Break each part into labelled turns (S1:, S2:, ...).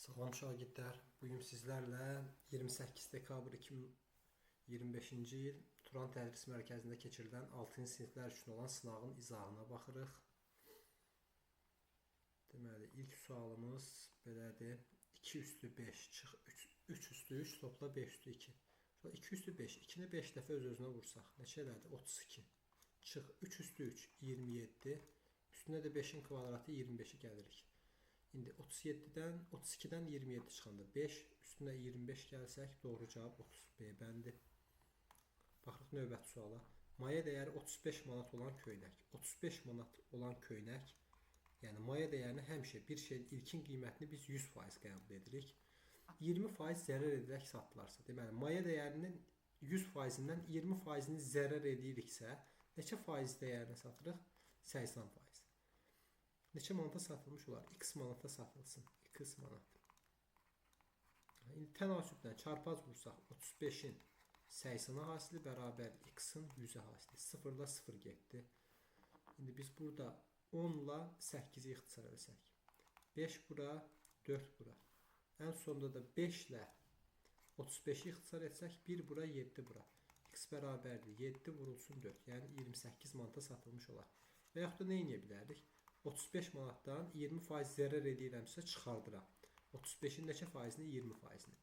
S1: Salam şagirdlər, bugün sizlərlə 28 dekabr 2025-ci il Turan Tədris Mərkəzində keçirilən 6-cı siniflər üçün olan sınavın izahına baxırıq. Deməli, ilk sualımız belədir. 2 üstü 5 çıx 3 üstü 3 topla 5 üstü 2. 2 üstü 5, 2-ni 5 dəfə öz-özünə vursaq, neçə elədi? 32. Çıx 3 üstü 3, 27. Üstünə də 5-in kvadratı 25-i gəlirik. İndi 37-dən 32-dən 27 çıxanda 5, üstünə 25 gəlsək, doğru cavab 30 B bəndi. Baxırıq növbəti suala. Maya dəyəri 35 manat olan köynək. 35 manat olan köynək, yəni maya dəyərini həmişə bir şeyin ilkin qiymətini biz 100% qəbul edirik. 20% zərər edilərək satılarsa, deməli maya dəyərinin 100%-dən 20%-ni zərər ediriksə, neçə faiz dəyərinə satırıq? 80%. Neçə manata satılmış olar? X manata satılsın. X manat. İndi tənasübdən çarpaz vursaq 35-in 80-a hasili bərabər X-in 100-ə hasili. 0 ilə 0 getdi. İndi biz burada 10 ilə 8-i ixtisar etsək. 5 bura, 4 bura. Ən sonunda da 5 ilə 35-i ixtisar etsək, 1 bura, 7 bura. X bərabərdir. 7 vurulsun 4. Yəni 28 manata satılmış olar. Və yaxud da nə edə bilərik? 35 manatdan 20% zərər edirəmsə çıxardıram. 35-in neçə faizini? 20%-ni.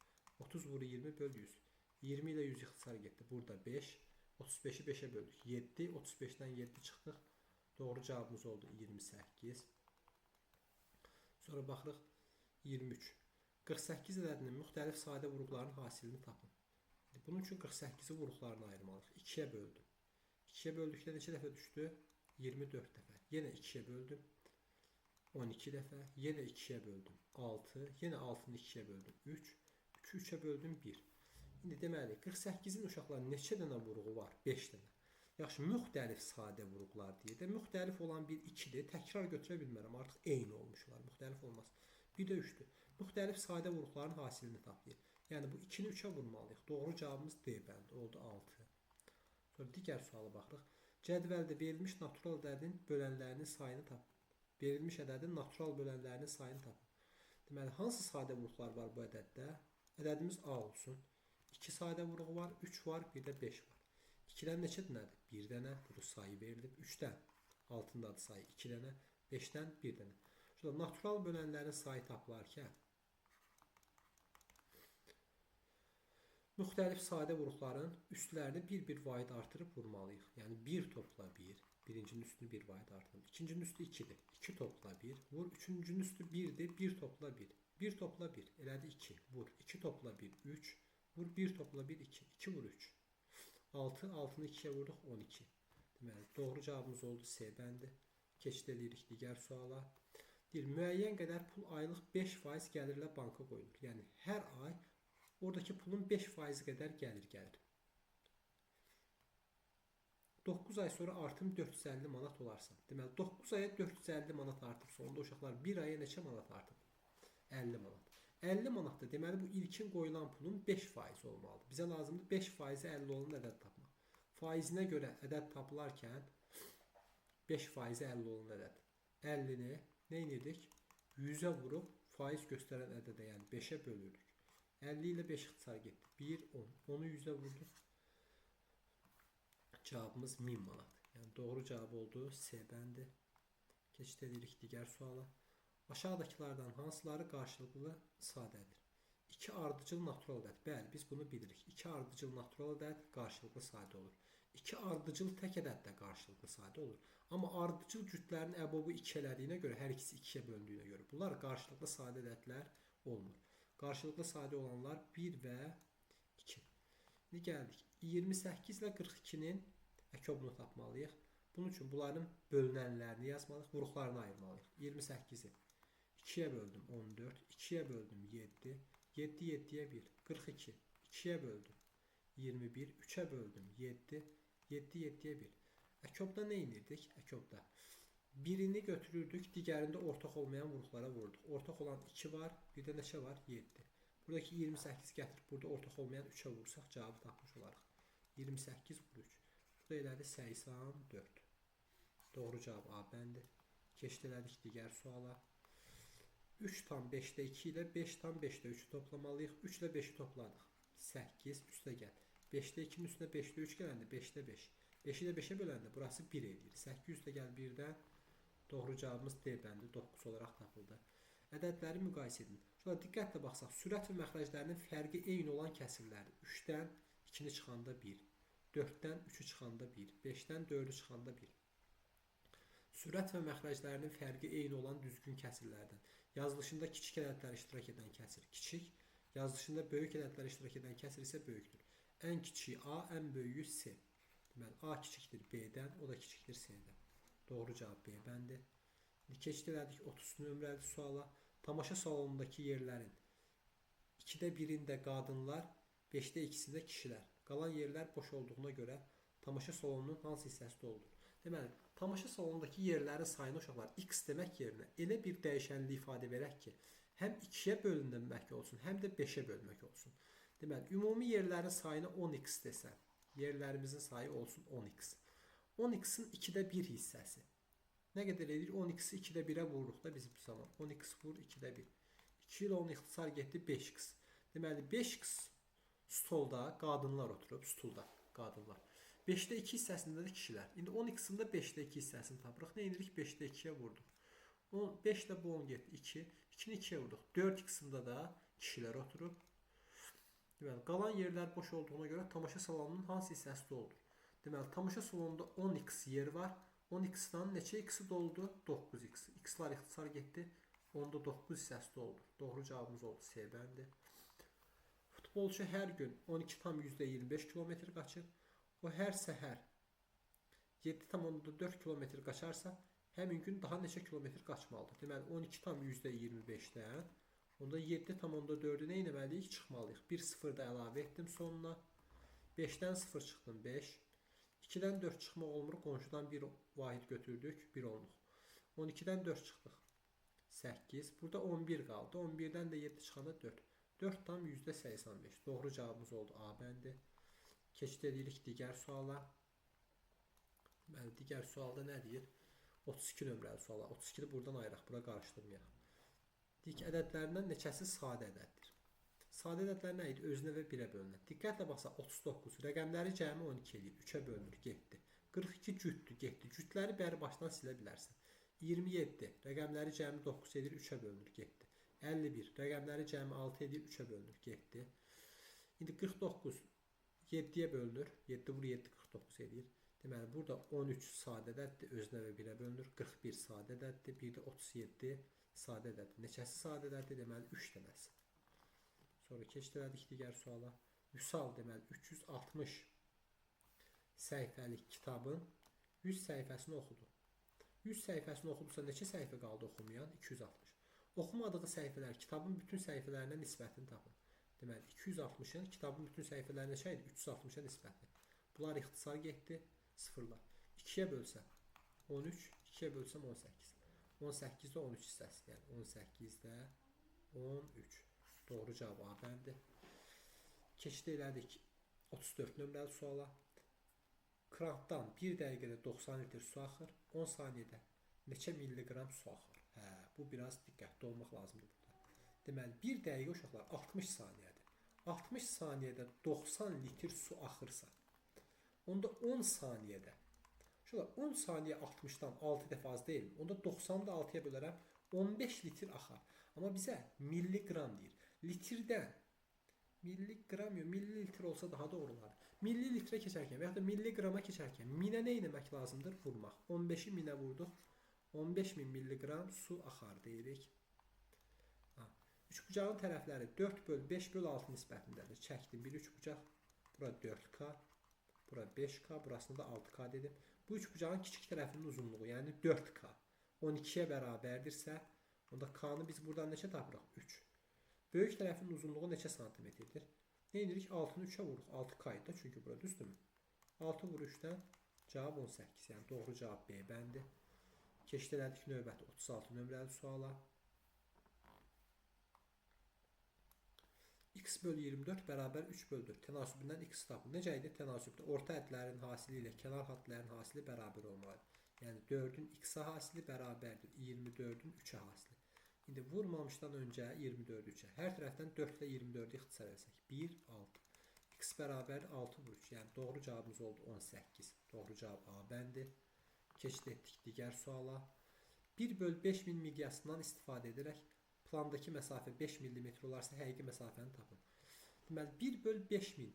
S1: 30 vuru 20 böl 100. 20 ilə 100 ixtisar getdi. Burada 5. 35-i 5-ə böldük. 7. 35-dən 7 çıxdıq. Doğru cavabımız oldu 28. Sonra baxırıq 23. 48 ədədinin müxtəlif sadə vuruqların hasilini tapın. Bunun üçün 48-i vuruqlarına ayırmalıyıq. 2-yə böldüm. 2-yə böldükdə neçə dəfə düşdü? 24 dəfə. Yenə 2-yə böldüm. 12 dəfə. Yenə 2-yə böldüm. 6. Yenə 6-nı 2-yə böldüm. 3. 3-ü 3-ə böldüm. 1. İndi deməli 48-in uşaqların neçə dənə vuruğu var? 5 dənə. Yaxşı, müxtəlif sadə vuruqlar deyir də. Müxtəlif olan bir 2-dir. Təkrar götürə bilmərəm. Artıq eyni olmuşlar. Müxtəlif olmaz. Bir də 3-dür. Müxtəlif sadə vuruqların hasilini taplayır. Yəni bu 2-ni 3-ə vurmalıyıq. Doğru cavabımız D bəndi. Oldu 6. Sonra digər suala baxırıq. Cədvəldə verilmiş natural ədədin bölənlərinin sayını tapın. Verilmiş ədədin natural bölənlərinin sayını tapın. Deməli, hansı sadə vuruqlar var bu ədəddə? Ədədimiz A olsun. 2 sadə vuruğu var, 3 var, bir də 5 var. 2-dən neçə dənədir? 1 dənə. Burada sayı verilib. 3-dən altındadır sayı 2 dənə. 5-dən 1 dənə. Şurada natural bölənlərin sayı tapılarkən müxtəlif sadə vuruqların üstlərini bir-bir vahid artırıb vurmalıyıq. Yəni 1 topla 1. Birincinin üstünü 1 vahid artırıb. İkincinin üstü 2'dir. 2 topla 1. Vur. Üçüncünün üstü 1'dir. 1 topla 1. 1 topla 1. Elədi 2. Vur. 2 topla 1. 3. Vur. 1 topla 1. 2. 2 vur 3. 6. 6'nı 2'ye vurduq. 12. Deməli, doğru cavabımız oldu C bəndi. Keçid edirik digər suala. Deyir, müəyyən qədər pul aylıq 5% gəlirlə banka qoyulur. Yəni hər ay oradakı pulun 5% qədər gəlir. 9 ay sonra artım 450 manat olarsa. Deməli 9 aya 450 manat artıbsa, onda uşaqlar 1 aya neçə manat artıb? 50 manat. 50 manatda deməli bu ilkin qoyulan pulun 5% olmalıdır. Bizə lazımdır 5%-i 50 olan ədəd tapmaq. Faizinə görə ədəd tapılarkən 5%-i 50 olan ədəd. 50-ni nə edirdik? 100-ə vurub faiz göstərən ədədə, yəni 5-ə bölürük. 50 ilə 5 ixtisar getdi. 1, 10. 10'u 100'ə vurduq. Cavabımız 1000 manat. Yəni doğru cavab oldu C bəndi. Keçid edirik digər suala. Aşağıdakılardan hansıları qarşılıqlı sadədir? 2 ardıcıl natural ədəd. Bəli, biz bunu bilirik. 2 ardıcıl natural ədəd qarşılıqlı sadə olur. 2 ardıcıl tək ədəd də qarşılıqlı sadə olur. Amma ardıcıl cütlərin əbobu 2 elədiyinə görə, hər ikisi 2-yə bölündüyünə görə bunlar qarşılıqlı sadə ədədlər olmur. Qarşılıqlı sadə olanlar 1 və 2. İndi gəldik. 28 ilə 42-nin əkobunu tapmalıyıq. Bunun üçün bunların bölünənlərini yazmalıyıq, vuruqlarını ayırmalıyıq. 28-i 2-yə böldüm 14, 2-yə böldüm 7, 7 7-yə 1, 42, 2-yə böldüm 21, 3-ə böldüm 7, 7 7-yə 1. Əkobda nə edirdik? Əkobda birini götürürdük, digərində ortaq olmayan vuruqlara vurduq. Ortaq olan 2 var, bir də neçə var? 7. Buradakı 28 gətirib burada ortaq olmayan 3'ə vursaq cavabı tapmış olarıq. 28 vur 3. Burada elədi 84. Doğru cavab A bəndi. Keçid elədik digər suala. 3 tam 5'te 2 ile 5 tam 5'te 3'ü toplamalıyıq. 3 ile 5'i topladıq. 8 üstə gəl. 5'te 2'nin üstünə 5'te 3 gələndə 5'te 5. 5'i də 5'e böləndə burası 1 edir. 8 üstə gəl 1'dən. Doğru cavabımız D bəndi 9 olaraq tapıldı. Ədədləri müqayisə edin. Şöyle diqqətlə baxsaq, sürət və məxrəclərinin fərqi eyni olan kəsirlərdir. 3'dən 2'ni çıxanda 1, 4'dən 3'ü çıxanda 1, 5'dən 4'ü çıxanda 1. Sürət və məxrəclərinin fərqi eyni olan düzgün kəsirlərdən. Yazılışında kiçik ədədlər iştirak edən kəsir kiçik, yazılışında böyük ədədlər iştirak edən kəsir isə böyükdür. Ən kiçiyi A, ən böyüyü C. Deməli, A kiçikdir B-dən, o da kiçikdir C-dən. Doğru cavab B bəndi. Keçid elədik 30 nömrəli suala. Tamaşa salonundakı yerlərin 2'də 1'ində qadınlar, 5'də 2'sində kişilər. Qalan yerlər boş olduğuna görə tamaşa salonunun hansı hissəsi doludur? Deməli, tamaşa salonundakı yerlərin sayını uşaqlar x demək yerinə elə bir dəyişənlik ifadə verək ki, həm 2'yə bölünmək olsun, həm də 5'ə bölmək olsun. Deməli, ümumi yerlərin sayını 10x desəm, yerlərimizin sayı olsun 10x. 10x'in 2'də 1 hissəsi. Nə qədər edir? 10x'i 2'də 1'ə vururuq da biz bu zaman. 10x vur 2'də 1. 2 ilə 10 ixtisar getdi 5x. Deməli 5x stolda qadınlar oturub, stulda qadınlar. 5'də 2 hissəsində də kişilər. İndi 10x'in də 5'də 2 hissəsini tapırıq. Nə edirik? 5'də 2'yə vurduq. 5 ilə bu 10 getdi 2. 2'ni 2'yə vurduq. 4x'ində da kişilər oturub. Deməli qalan yerlər boş olduğuna görə tamaşa salonunun hansı hissəsi doludur? Deməli tamaşa salonunda 10x yer var. 10x'dan neçə x'i doldu? 9x. X'lar ixtisar getdi. Onda 9 hissəsi doludur. Doğru cavabımız oldu C bəndi. Futbolçu hər gün 12,25 km qaçır. O hər səhər 7,4 km qaçarsa, həmin gün daha neçə kilometr qaçmalıdır? Deməli 12,25'dən onda 7,4'ü nə etməliyik? Çıxmalıyıq. 1 0 da əlavə etdim sonuna. 5'dən 0 çıxdım 5. 2'dən 4 çıxmaq olmur. Qonşudan bir vahid götürdük. 1 olmuq. 12'dən 4 çıxdıq. 8. Burada 11 qaldı. 11'dən də 7 çıxanda 4. 4 tam %85. Doğru cavabımız oldu A bəndi. Keçid edirik digər suala. Bəli, digər sualda nə deyir? 32 nömrəli suala. 32'ni buradan ayıraq. Bura qarışdırmayaq. Dik ədədlərindən neçəsi sadə ədəddir? Sadə ədədlər nə idi? Özünə və 1'ə bölünür. Diqqətlə baxsaq 39 rəqəmləri cəmi 12 eləyir. 3'ə bölünür, getdi. 42 cütdür, getdi. Cütləri bəri başdan silə bilərsən. 27 rəqəmləri cəmi 9 edir, 3'ə bölünür, getdi. 51 rəqəmləri cəmi 6 edir, 3'ə bölünür, getdi. İndi 49 7'yə bölünür. 7 vur 7 49 edir. Deməli burada 13 sadə ədəddir, özünə və 1'ə bölünür. 41 sadə ədəddir, bir də 37 sadə ədəddir. Neçəsi sadə ədəddir? Deməli 3 dənəsi. Sonra keçid elədik digər suala. Vüsal deməli 360 səhifəlik kitabın 100 səhifəsini oxudu. 100 səhifəsini oxudursa neçə səhifə qaldı oxumayan? 260. Oxumadığı səhifələr kitabın bütün səhifələrinə nisbətini tapın. Deməli 260'ın kitabın bütün səhifələrinə neçə idi? 360'a nisbəti. Bunlar ixtisar getdi. Sıfırlar. 2'yə bölsəm 13, 2'yə bölsəm 18. 18'də 13 hissəsi. Yəni 18'də 13. Doğru cavab A bəndi. Keçid elədik 34 nömrəli suala. Krantdan 1 dəqiqədə 90 litr su axır. 10 saniyədə neçə milliqram su axır? Bu biraz diqqətli olmaq lazımdır burada. Deməli 1 dəqiqə uşaqlar 60 saniyədir. 60 saniyədə 90 litr su axırsa, onda 10 saniyədə şöyle 10 saniyə 60'dan 6 dəfə az deyil. Onda 90'ı da 6'ya bölərəm 15 litr axar. Amma bizə milliqram deyir. Litrdən milliqram yox, millilitr olsa daha doğru olar. Millilitrə keçərkən və ya da milliqrama keçərkən minə nə etmək lazımdır? Vurmaq. 15'i minə vurduq. 15.000 milliqram su axar deyirik. Üçbucağın tərəfləri 4 böl 5 böl 6 nisbətindədir. Çəkdim bir üçbucaq. Bura 4K. Bura 5K. Burasını da 6K dedim. Bu üçbucağın kiçik tərəfinin uzunluğu, yəni 4K 12'yə bərabərdirsə, onda K'nı biz buradan neçə tapırıq? 3. Böyük tərəfin uzunluğu neçə santimetrdir? Ne edirik? 6'nı 3'ə vuruq. 6K idi çünki bura düzdürmü? 6 vur 3'dən cavab 18. Yəni doğru cavab B bəndi. Keçid elədik növbəti 36 nömrəli suala. X bölü 24 bərabər 3 bölü 4. Tənasübündən x tapın. Necə idi? Tənasübdə orta ədlərin hasili ilə kənar hatlərin hasili bərabər olmalıdır. Yəni 4'ün x-ə hasili bərabərdir 24'ün 3'ə hasili. İndi vurmamışdan öncə 24 3-ə. Hər tərəfdən 4 ilə 24-ü ixtisar etsək. 1, 6. X bərabər 6 vur 3. Yəni doğru cavabımız oldu 18. Doğru cavab A bəndi. Keçid etdik digər suala. 1/5000 miqyasından istifadə edərək plandakı məsafə 5 mm olarsa həqiqi məsafəni tapın. Deməli 1/5000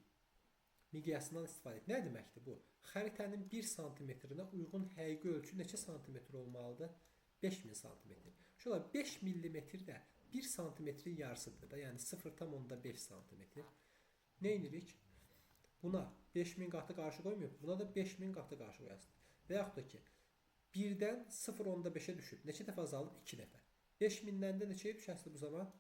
S1: miqyasından istifadə et. Nə deməkdir bu? Xəritənin 1 santimetrinə uyğun həqiqi ölçü neçə santimetr olmalıdır? 5000 santimetr. Şöyle 5 millimetr də 1 santimetrin yarısıdır da, yəni 0,5 santimetr. Nə edirik? Buna 5000 qatı qarşı qoymuyor. Buna da 5000 qatı qarşı qoyasın. Və yaxud da ki 1-dən 0,5-ə düşüb. Neçə dəfə azalıb? 2 dəfə. 5000-dən də neçəyə düşəsidir bu zaman?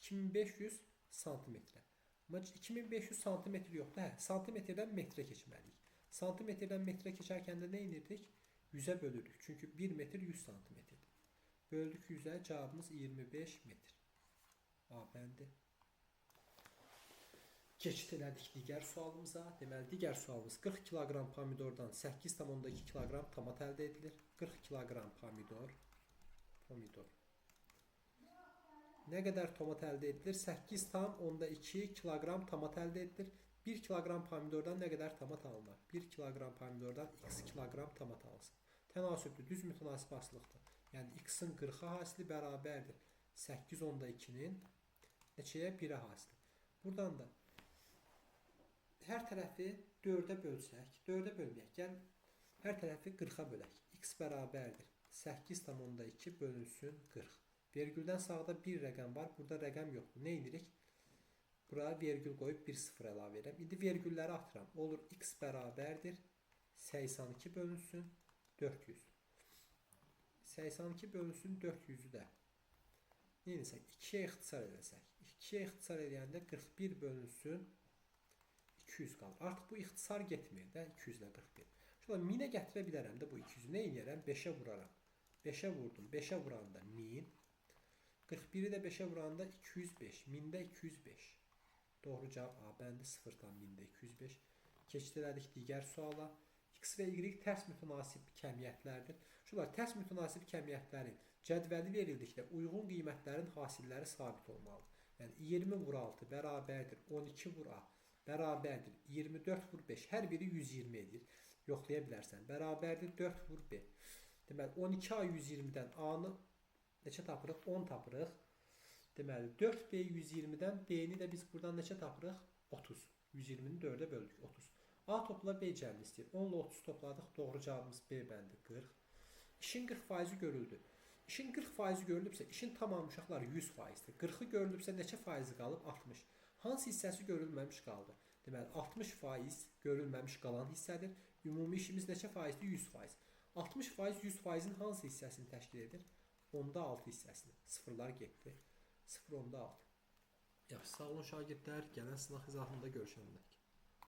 S1: 2500 santimetrə. Amma 2500 santimetr yoxdur. Hə, santimetrdən metrə keçməliyik. Santimetrdən metrə keçərkən də nə edirdik? 100-ə bölürük. Çünki 1 metr 100 santimetrdir. Böldük 100'ə, cavabımız 25 metr. A bəndi. Keçid elədik digər sualımıza. Deməli, digər sualımız 40 kiloqram pomidordan 8,2 kiloqram tomat əldə edilir. 40 kiloqram pomidor. Nə qədər tomat əldə edilir? 8,2 kiloqram tomat əldə edilir. 1 kiloqram pomidordan nə qədər tomat alınır? 1 kiloqram pomidordan x kiloqram tomat alınsın. Tənasübdür, düz mütənasib asılıqdır. Yəni x-in 40-a hasili bərabərdir 8,2-nin neçəyə 1-ə hasili. Buradan da hər tərəfi 4-ə bölsək, 4-ə bölməyək. Gəl hər tərəfi 40-a bölək. X bərabərdir 8,2 bölünsün 40. Vergüldən sağda bir rəqəm var, burada rəqəm yoxdur. Nə edirik? Buraya vergül qoyub 1 0 əlavə edirəm. İndi vergülləri atıram. Olur x bərabərdir 82 bölünsün 400. 82 bölünsün 400'ü də neysə 2'yə ixtisar edəsək. 2'yə ixtisar edəndə 41 bölünsün 200 qalır. Artıq bu ixtisar getmir də 200 ilə 41. Şöyle 1000'ə gətirə bilərəm də bu 200'ü. Nə edərəm? 5'ə vuraram. 5'ə vurdum. 5'ə vuranda 1000. 41'i də 5'ə vuranda 205. 1000'də 205. Doğru cavab A bəndi 0'dan 1000'də 205. Keçid elədik digər suala. X və Y tərs mütənasib kəmiyyətlərdir. Şunlar tərs mütənasib kəmiyyətlərin cədvəli verildikdə uyğun qiymətlərin hasilləri sabit olmalıdır. Yəni 20 vur 6 bərabərdir 12 vur A bərabərdir 24 vur 5. Hər biri 120 edir. Yoxlaya bilərsən. Bərabərdir 4 vur B. Deməli 12A 120-dən A-nı neçə tapırıq? 10 tapırıq. Deməli 4B 120-dən B-ni də biz buradan neçə tapırıq? 30. 120-ni 4'ə böldük 30. A topla B cəmini istəyir. 10 ilə 30 topladıq. Doğru cavabımız B bəndi 40. İşin 40% görüldü. İşin 40% görülübsə, işin tamamı uşaqlar 100%dir. 40'ı görülübsə neçə faizi qalıb? 60. Hansı hissəsi görülməmiş qaldı? Deməli 60% görülməmiş qalan hissədir. Ümumi işimiz neçə faizdir? 100%. 60% 100%'in hansı hissəsini təşkil edir? 10'da 6 hissəsini. Sıfırlar getdi. 0,6. Yaxşı, sağ olun şagirdlər. Gələn sınaq izahında görüşənədək.